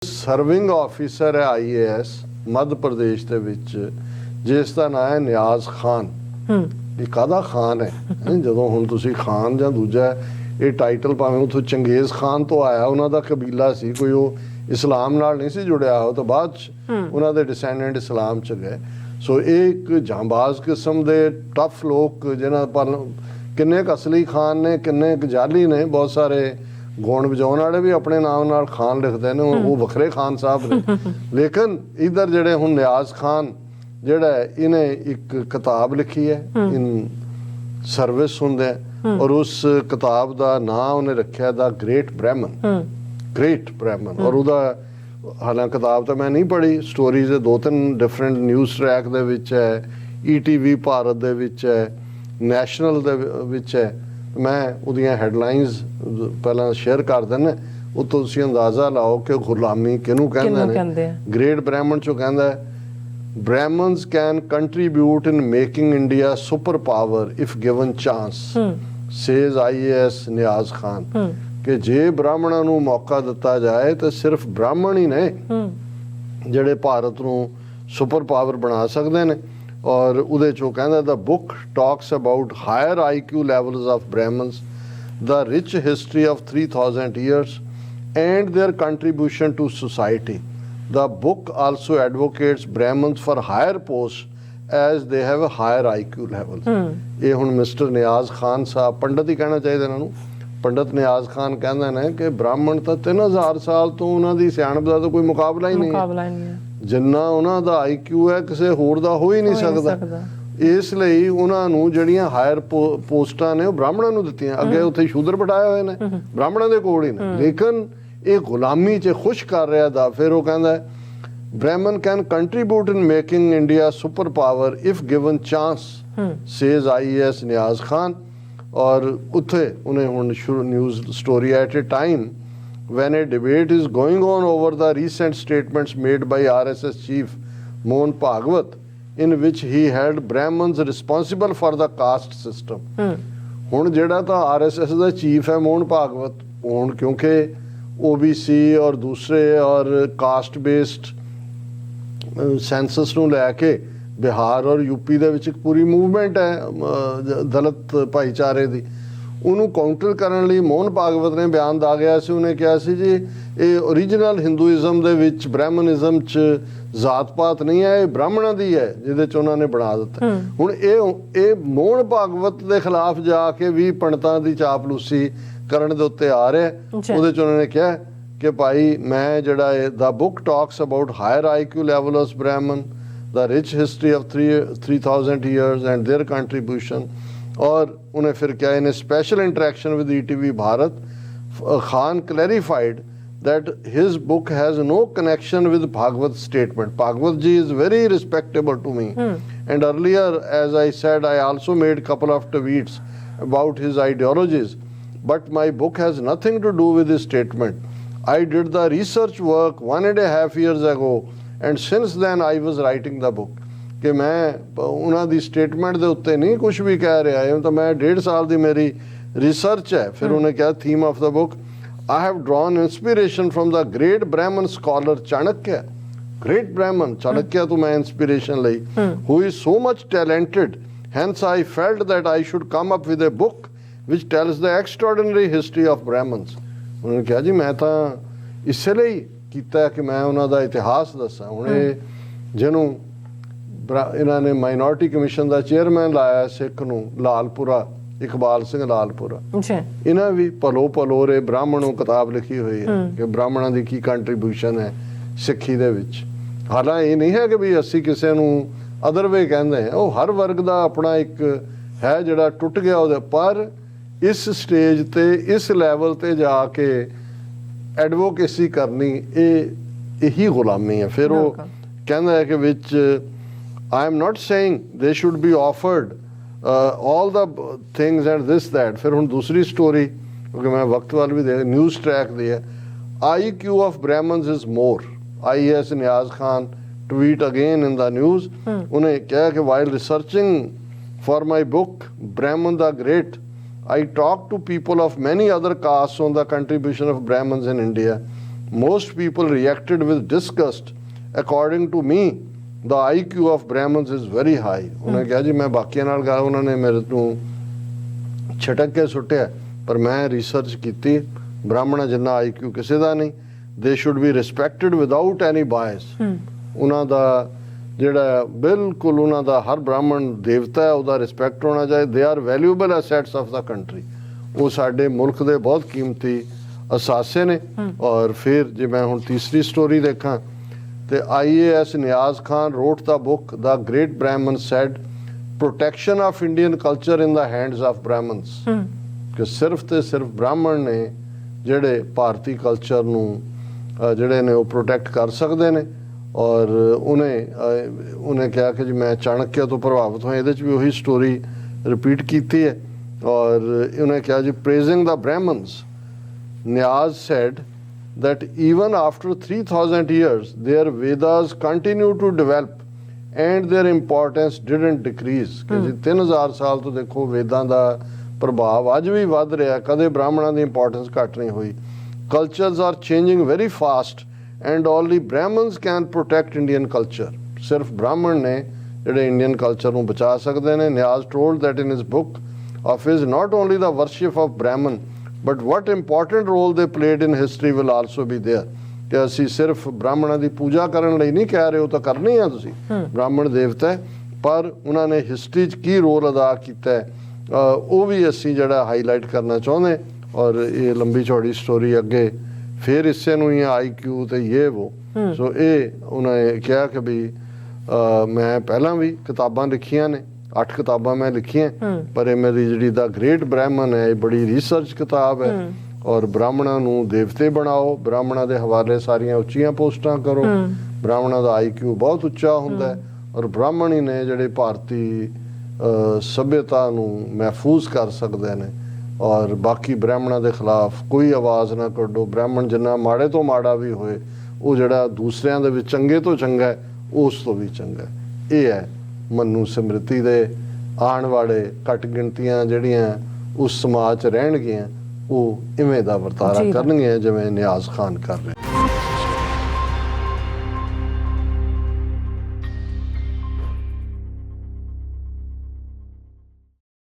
Serving officer ਹੈ ਆਈ.ਏ.ਐਸ ਮੱਧ ਪ੍ਰਦੇਸ਼ ਦੇ ਵਿੱਚ, ਜਿਸ ਦਾ ਨਾਂ ਹੈ ਨਿਆਜ਼ ਖਾਨ। ਇਹ ਕਾਹਦਾ ਖਾਨ ਹੈ? ਜਦੋਂ ਹੁਣ ਤੁਸੀਂ ਖਾਨ ਜਾਂ ਦੂਜਾ ਇਹ ਟਾਈਟਲ ਭਾਵੇਂ ਉੱਥੋਂ ਚੰਗੇਜ਼ ਖਾਨ ਤੋਂ ਆਇਆ, ਉਹਨਾਂ ਦਾ ਕਬੀਲਾ ਸੀ ਕੋਈ, ਉਹ ਇਸਲਾਮ ਨਾਲ ਨਹੀਂ ਸੀ ਜੁੜਿਆ, ਉਹ ਤਾਂ ਬਾਅਦ 'ਚ ਉਹਨਾਂ ਦੇ ਡਿਸੈਂਡੈਂਟ ਇਸਲਾਮ 'ਚ ਗਏ। ਸੋ ਇਹ ਇੱਕ ਜਾਂਬਾਜ਼ ਕਿਸਮ ਦੇ ਟਫ ਲੋਕ, ਜਿਹਨਾਂ ਪਰ ਕਿੰਨੇ ਕੁ ਅਸਲੀ ਖਾਨ ਨੇ, ਕਿੰਨੇ ਕੁ ਜਾਲੀ ਨੇ। ਬਹੁਤ ਸਾਰੇ ਗਾਉਣ ਵਜਾਉਣ ਵਾਲੇ ਵੀ ਆਪਣੇ ਨਾਮ ਨਾਲ ਖਾਨ ਲਿਖਦੇ ਨੇ, ਉਹ ਵੱਖਰੇ ਖਾਨ ਸਾਹਿਬ ਨੇ। ਲੇਕਿਨ ਇੱਧਰ ਜਿਹੜੇ ਹੁਣ ਨਿਆਜ਼ ਖਾਨ ਜਿਹੜਾ ਇਹਨੇ ਇੱਕ ਕਿਤਾਬ ਲਿਖੀ ਹੈ, ਇਨ ਸਰਵਿਸ ਹੁੰਦੇ, ਔਰ ਉਸ ਕਿਤਾਬ ਦਾ ਨਾਂ ਉਹਨੇ ਰੱਖਿਆ ਦਾ ਗ੍ਰੇਟ ਬ੍ਰਾਹਮਣ, ਗ੍ਰੇਟ ਬ੍ਰਾਹਮਣ। ਔਰ ਉਹਦਾ ਹਾਲਾਂਕਿ ਕਿਤਾਬ ਤਾਂ ਮੈਂ ਨਹੀਂ ਪੜ੍ਹੀ, ਸਟੋਰੀਜ਼ 2-3 ਡਿਫਰੈਂਟ ਨਿਊਜ਼ ਟਰੈਕ ਦੇ ਵਿੱਚ ਹੈ, ਈ.ਟੀ.ਵੀ ਭਾਰਤ ਦੇ ਵਿੱਚ ਹੈ, ਨੈਸ਼ਨਲ ਦੇ ਵਿੱਚ ਹੈ। ਮੈਂ ਉਹਦੀਆਂ ਹੈਡਲਾਈਨਸ ਪਹਿਲਾਂ ਸ਼ੇਅਰ ਕਰ ਦਿੰਦਾ, ਉਹ ਤੋਂ ਤੁਸੀਂ ਅੰਦਾਜ਼ਾ ਲਾਓ ਕਿ ਗੁਲਾਮੀ ਕਿਹਨੂੰ ਕਹਿੰਦੇ ਨੇ। ਗ੍ਰੇਟ ਬ੍ਰਾਹਮਣ 'ਚੋਂ ਕਹਿੰਦਾ Brahmins can contribute in making India superpower if given chance, says I.ਏ.ਐਸ Niyaz Khan. ਕਿ ਜੇ ਬ੍ਰਾਹਮਣਾਂ ਨੂੰ ਮੌਕਾ ਦਿੱਤਾ ਜਾਏ ਤਾਂ ਸਿਰਫ ਬ੍ਰਾਹਮਣ ਹੀ ਨੇ ਜਿਹੜੇ ਭਾਰਤ ਨੂੰ ਸੁਪਰ ਪਾਵਰ ਬਣਾ ਸਕਦੇ ਨੇ। ਔਰ ਉਹਦੇ 'ਚੋਂ ਕਹਿੰਦਾ the book talks about higher IQ levels of Brahmins, the rich history of 3000 years and their contribution to society. The book also advocates Brahmins for higher posts as they have a higher IQ level. ਇਹ ਹੁਣ mister ਨਿਆਜ਼ Khan Sahib, ਪੰਡਤ ਹੀ ਕਹਿਣਾ ਚਾਹੀਦਾ ਇਹਨਾਂ ਨੂੰ, ਪੰਡਤ ਨਿਆਜ਼ ਖਾਨ ਕਹਿੰਦੇ ਨੇ ਕਿ ਬ੍ਰਾਹਮਣ ਤਾਂ 3000 ਸਾਲ ਤੋਂ ਉਹਨਾਂ ਦੀ ਸਿਆਣਪ ਦਾ ਤਾਂ ਕੋਈ ਮੁਕਾਬਲਾ ਹੀ ਨਹੀਂ ਹੈ। ਜਿੰਨਾ ਉਹਨਾਂ ਦਾ IQ ਹੈ ਕਿਸੇ ਹੋਰ ਦਾ ਹੋ ਹੀ ਨਹੀਂ ਸਕਦਾ। ਇਸ ਲਈ ਉਹਨਾਂ ਨੂੰ ਜਿਹੜੀਆਂ ਹਾਇਰ ਪੋਸਟਾਂ ਨੇ ਉਹ ਬ੍ਰਾਹਮਣਾਂ ਨੂੰ ਦਿੱਤੀਆਂ। ਅੱਗੇ ਉੱਥੇ ਸ਼ੂਦਰ ਬਿਠਾਏ ਹੋਏ ਨੇ, ਬ੍ਰਾਹਮਣਾਂ ਦੇ ਕੋਲ ਹੀ ਨੇ। ਲੇਕਿਨ ਇਹ ਗੁਲਾਮੀ 'ਚ ਖੁਸ਼ ਕਰ ਰਿਹਾ ਦਾ। ਫਿਰ ਉਹ ਕਹਿੰਦਾ Brahmin can contribute in making India super power if given chance, says IAS Niyaz Khan. ਔਰ ਉੱਥੇ ਉਹਨੇ ਹੁਣ news story at a time when a debate is going on over the recent statements made by RSS chief Mohan Bhagwat, in which he held Brahmins responsible for the caste system. ਹੁਣ ਜਿਹੜਾ ਤਾਂ RSS ਦਾ chief ਹੈ ਮੋਹਨ ਭਾਗਵਤ, ਹੁਣ ਕਿਉਂਕਿ OBC ਔਰ ਦੂਸਰੇ ਔਰ caste based senses ਨੂੰ ਲੈ ਕੇ ਬਿਹਾਰ ਔਰ ਯੂਪੀ ਦੇ ਵਿੱਚ ਇੱਕ ਪੂਰੀ ਮੂਵਮੈਂਟ ਹੈ ਦਲਿਤ ਭਾਈਚਾਰੇ ਦੀ, ਉਹਨੂੰ ਕਾਊਂਟਰ ਕਰਨ ਲਈ ਮੋਹਨ ਭਾਗਵਤ ਨੇ ਬਿਆਨ ਦਾ ਗਿਆ ਸੀ। ਉਹਨੇ ਕਿਹਾ ਸੀ ਜੀ ਇਹ ਓਰੀਜਨਲ ਹਿੰਦੂਇਜ਼ਮ ਦੇ ਵਿੱਚ ਬ੍ਰਾਹਮਣਿਜ਼ਮ 'ਚ ਜ਼ਾਤ ਪਾਤ ਨਹੀਂ ਹੈ, ਇਹ ਬ੍ਰਾਹਮਣਾਂ ਦੀ ਹੈ, ਜਿਹਦੇ 'ਚ ਉਹਨਾਂ ਨੇ ਬਣਾ ਦਿੱਤਾ। ਹੁਣ ਇਹ ਮੋਹਨ ਭਾਗਵਤ ਦੇ ਖਿਲਾਫ ਜਾ ਕੇ ਵੀ ਪੰਡਤਾਂ ਦੀ ਚਾਪਲੂਸੀ ਕਰਨ ਦੇ ਉੱਤੇ ਆ ਰਿਹਾ। ਉਹਦੇ 'ਚ ਉਹਨਾਂ ਨੇ ਕਿਹਾ ਕਿ ਭਾਈ ਮੈਂ ਜਿਹੜਾ the book talks about higher IQ level of Brahmin, the rich history of 3000 years and their contribution. और उन्हें फिर क्या in a special interaction with E.T.V. Bharat, Khan clarified that his book has no connection with Bhagwat's statement. Bhagwat ji is very respectable to me. And earlier, as I said, I also made a couple of tweets about his ideologies. But my book has nothing to do with his statement. I did the research work 1.5 years ago. And since then I was writing the book. ਕਿ ਮੈਂ ਉਹਨਾਂ ਦੀ statement ਦੇ ਉੱਤੇ ਨਹੀਂ ਕੁਛ ਵੀ ਕਹਿ ਰਿਹਾ, ਇਹ ਤਾਂ ਮੈਂ 1.5 ਸਾਲ ਦੀ ਮੇਰੀ ਰਿਸਰਚ ਹੈ। ਫਿਰ ਉਹਨੇ ਕਿਹਾ theme of the book, I have drawn inspiration from the great Brahmin scholar Chanakya. Great Brahmin Chanakya ਤੋਂ ਮੈਂ inspiration ਲਈ, who is so much talented. Hence I felt that I should come up with a book which tells the extraordinary history of Brahmins. ਉਹਨੇ ਕਿਹਾ ਜੀ ਮੈਂ ਤਾਂ ਇਸੇ ਲਈ ਕੀਤਾ ਕਿ ਮੈਂ ਉਹਨਾਂ ਦਾ ਇਤਿਹਾਸ ਦੱਸਾਂ। ਹੁਣ ਇਹ ਜਿਹਨੂੰ ਇਹਨਾਂ ਨੇ ਮਾਈਨੋਰਟੀ ਕਮਿਸ਼ਨ ਦਾ ਚੇਅਰਮੈਨ ਲਾਇਆ ਸਿੱਖ ਨੂੰ, ਲਾਲਪੁਰਾ, ਇਕਬਾਲ ਸਿੰਘ ਲਾਲਪੁਰਾ, ਇਹਨਾਂ ਵੀ ਭਲੋ ਰੇ ਬ੍ਰਾਹਮਣ ਨੂੰ ਕਿਤਾਬ ਲਿਖੀ ਹੋਈ ਹੈ ਕਿ ਬ੍ਰਾਹਮਣਾਂ ਦੀ ਕੀ ਕੰਟਰੀਬਿਊਸ਼ਨ ਹੈ ਸਿੱਖੀ ਦੇ ਵਿੱਚ। ਹਾਲਾਂ ਇਹ ਨਹੀਂ ਹੈ ਕਿ ਵੀ ਅਸੀਂ ਕਿਸੇ ਨੂੰ ਅਦਰ ਵੇ ਕਹਿੰਦੇ ਹਾਂ, ਉਹ ਹਰ ਵਰਗ ਦਾ ਆਪਣਾ ਇੱਕ ਹੈ ਜਿਹੜਾ ਟੁੱਟ ਗਿਆ ਉਹਦੇ। ਪਰ ਇਸ ਸਟੇਜ ਤੇ ਇਸ ਲੈਵਲ ਤੇ ਜਾ ਕੇ ਐਡਵੋਕੇਸੀ ਕਰਨੀ ਇਹੀ ਗੁਲਾਮੀ ਹੈ। ਫਿਰ ਉਹ ਕਹਿੰਦਾ ਹੈ ਕਿ ਵਿੱਚ I am not saying they should be offered all the things and this that. ਫਿਰ ਹੁਣ ਦੂਸਰੀ ਸਟੋਰੀ, ਕਿਉਂਕਿ ਮੈਂ ਵਕਤ ਵੱਲ ਵੀ ਦੇਖ, ਨਿਊਜ਼ ਟਰੈਕ ਦੀ ਹੈ, IQ of Brahmins is more. I.ਏ.ਐਸ Niyaz Khan tweet again in the news. ਉਹਨੇ ਕਿਹਾ ਕਿ while researching for my book Brahman the Great, I talked to people of many other castes on the contribution of Brahmins in India. Most people reacted with disgust. According to me, the IQ of Brahmins is very high. उन्होंने कहा जी मैं बाकियां नाल गा उन्होंने मेरे ਤੋਂ ਛਟਕ ਕੇ ਸੁੱਟਿਆ ਪਰ ਮੈਂ ਰਿਸਰਚ ਕੀਤੀ ਬ੍ਰਾਹਮਣ ਜਿੰਨਾ IQ ਕਿਸੇ ਦਾ ਨਹੀਂ they should be respected without any bias. ਉਹਨਾਂ ਦਾ ਜਿਹੜਾ ਬਿਲਕੁਲ ਉਹਨਾਂ ਦਾ ਹਰ ਬ੍ਰਾਹਮਣ ਦੇਵਤਾ ਹੈ ਉਹਦਾ ਰਿਸਪੈਕਟ ਹੋਣਾ ਚਾਹੀਦਾ they are valuable assets of the country. ਉਹ ਸਾਡੇ ਮੁਲਕ ਦੇ ਬਹੁਤ ਕੀਮਤੀ ਅਸਾਸੇ ਨੇ। ਔਰ ਫਿਰ ਜੇ ਮੈਂ ਹੁਣ ਤੀਸਰੀ ਸਟੋਰੀ ਦੇਖਾਂ ਤੇ ਆਈ.ਏ.ਐਸ ਨਿਆਜ਼ Khan wrote the book The Great Brahman said protection of Indian culture in the hands of Brahmins. ਕਿ ਸਿਰਫ ਤੇ ਸਿਰਫ ਬ੍ਰਾਹਮਣ ਨੇ ਜਿਹੜੇ ਭਾਰਤੀ ਕਲਚਰ ਨੂੰ ਜਿਹੜੇ ਨੇ ਉਹ ਪ੍ਰੋਟੈਕਟ ਕਰ ਸਕਦੇ ਨੇ। ਔਰ ਉਹਨੇ ਕਿਹਾ ਕਿ ਜੀ ਮੈਂ ਚਾਣਕਿਆ ਤੋਂ ਪ੍ਰਭਾਵਿਤ ਹੋਇਆ। ਇਹਦੇ 'ਚ ਵੀ ਉਹੀ ਸਟੋਰੀ ਰਿਪੀਟ ਕੀਤੀ ਹੈ। ਔਰ ਉਹਨੇ ਕਿਹਾ ਜੀ praising the Brahmins Niyaz said that even after 3000 years their Vedas continue to develop and their importance didn't decrease. ਕਿ ਜੀ 3000 ਸਾਲ ਤੋਂ ਦੇਖੋ ਵੇਦਾਂ ਦਾ ਪ੍ਰਭਾਵ ਅੱਜ ਵੀ ਵੱਧ ਰਿਹਾ ਕਦੇ ਬ੍ਰਾਹਮਣਾਂ ਦੀ ਇੰਪੋਰਟੈਂਸ ਘੱਟ ਨਹੀਂ ਹੋਈ। Cultures are changing very fast and only Brahmins can protect Indian culture. ਸਿਰਫ ਬ੍ਰਾਹਮਣ ਨੇ ਜਿਹੜੇ ਇੰਡੀਅਨ ਕਲਚਰ ਨੂੰ ਬਚਾ ਸਕਦੇ ਨੇ। ਨਿਆਜ਼ told that in his book of his not only the worship of Brahman but what important role they played in history will also be there. ਕਿ ਅਸੀਂ ਸਿਰਫ ਬ੍ਰਾਹਮਣਾਂ ਦੀ ਪੂਜਾ ਕਰਨ ਲਈ ਨਹੀਂ ਕਹਿ ਰਹੇ ਹੋ ਤਾਂ ਕਰਨੀ ਆ ਤੁਸੀਂ ਬ੍ਰਾਹਮਣ ਦੇਵਤਾ ਪਰ ਉਹਨਾਂ ਨੇ ਹਿਸਟਰੀ 'ਚ ਕੀ ਰੋਲ ਅਦਾ ਕੀਤਾ ਹੈ ਉਹ ਵੀ ਅਸੀਂ ਜਿਹੜਾ ਹਾਈਲਾਈਟ ਕਰਨਾ ਚਾਹੁੰਦੇ। ਔਰ ਇਹ ਲੰਬੀ ਚੌੜੀ ਸਟੋਰੀ ਅੱਗੇ ਫਿਰ ਇਸੇ ਨੂੰ ਹੀ IQ ਤੇ ਇਹ ਵੋ ਸੋ ਇਹ ਉਹਨਾਂ ਨੇ ਕਿਹਾ ਕਿ ਵੀ ਮੈਂ ਪਹਿਲਾਂ ਵੀ ਕਿਤਾਬਾਂ ਲਿਖੀਆਂ ਨੇ 8 ਕਿਤਾਬਾਂ ਮੈਂ ਲਿਖੀਆਂ ਪਰ ਇਹ ਮੇਰੀ ਜਿਹੜੀ ਦਾ ਗ੍ਰੇਟ ਬ੍ਰਾਹਮਣ ਹੈ ਇਹ ਬੜੀ ਰਿਸਰਚ ਕਿਤਾਬ ਹੈ। ਔਰ ਬ੍ਰਾਹਮਣਾਂ ਨੂੰ ਦੇਵਤੇ ਬਣਾਓ ਬ੍ਰਾਹਮਣਾਂ ਦੇ ਹਵਾਲੇ ਸਾਰੀਆਂ ਉੱਚੀਆਂ ਪੋਸਟਾਂ ਕਰੋ ਬ੍ਰਾਹਮਣਾਂ ਦਾ IQ ਬਹੁਤ ਉੱਚਾ ਹੁੰਦਾ ਔਰ ਬ੍ਰਾਹਮਣ ਹੀ ਨੇ ਜਿਹੜੇ ਭਾਰਤੀ ਸੱਭਿਅਤਾ ਨੂੰ ਮਹਿਫੂਜ਼ ਕਰ ਸਕਦੇ ਨੇ। ਔਰ ਬਾਕੀ ਬ੍ਰਾਹਮਣਾਂ ਦੇ ਖਿਲਾਫ ਕੋਈ ਆਵਾਜ਼ ਨਾ ਕੱਢੋ। ਬ੍ਰਾਹਮਣ ਜਿੰਨਾ ਮਾੜੇ ਤੋਂ ਮਾੜਾ ਵੀ ਹੋਏ ਉਹ ਜਿਹੜਾ ਦੂਸਰਿਆਂ ਦੇ ਵਿੱਚ ਚੰਗੇ ਤੋਂ ਚੰਗਾ ਹੈ ਉਸ ਤੋਂ ਵੀ ਚੰਗਾ ਇਹ ਹੈ। ਮਨੂੰ ਸਮ੍ਰਿਤੀ ਦੇ ਆਉਣ ਵਾਲੇ ਘੱਟ ਗਿਣਤੀਆਂ ਜਿਹੜੀਆਂ ਉਸ ਸਮਾਜ 'ਚ ਰਹਿਣਗੀਆਂ ਉਹ ਇਵੇਂ ਦਾ ਵਰਤਾਰਾ ਕਰਨਗੀਆਂ ਜਿਵੇਂ ਨਿਆਜ਼ ਖਾਨ ਕਰ ਰਹੇ।